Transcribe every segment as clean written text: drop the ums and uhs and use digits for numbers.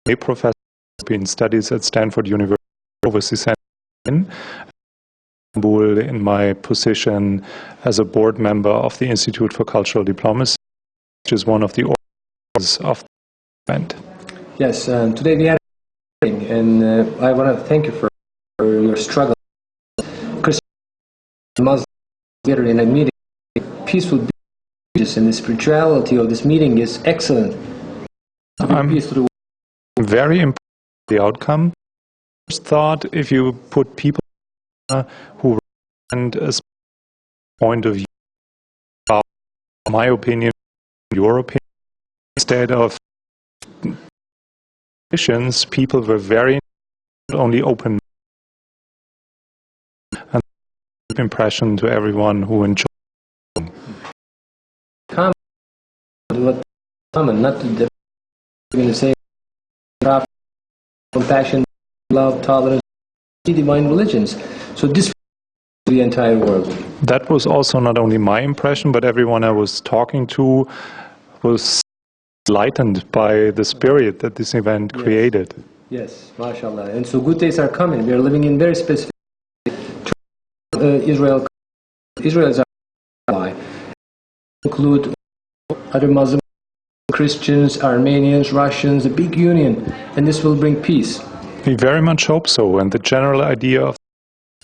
a professor of European Studies at Stanford University, overseas in Istanbul, in my position as a board member of the Institute for Cultural Diplomacy, which is one of the organizers of the event. Yes, today we had a meeting, and I want to thank you for your struggle. Christian and Muslim together in a meeting, peaceful beaches, and the spirituality of this meeting is excellent. I'm very impressed with the outcome. First thought, if you put people who represent a point of view, about my opinion, your opinion, instead of positions, people were very not only open and impression to everyone who enjoyed. Common, not to going to say compassion, love, tolerance, divine religions. So this the entire world. That was also not only my impression, but everyone I was talking to was enlightened by the spirit that this event created. Yes, mashallah. And so good days are coming. We are living in very specific Israel. Israel is our ally. Include other Muslim, Christians, Armenians, Russians, a big union, and this will bring peace. We very much hope so, and the general idea of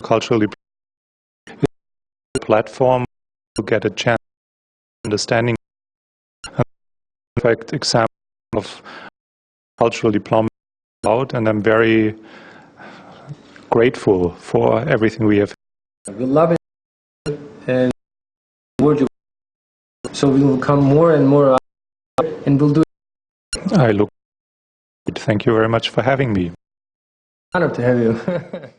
cultural diplomacy is a platform to get a chance of understanding a perfect example of cultural diplomacy about, and I'm very grateful for everything we have. We love it, and so we will come more and more out, and we'll do it. I look forward. Thank you very much for having me. Honored to have you.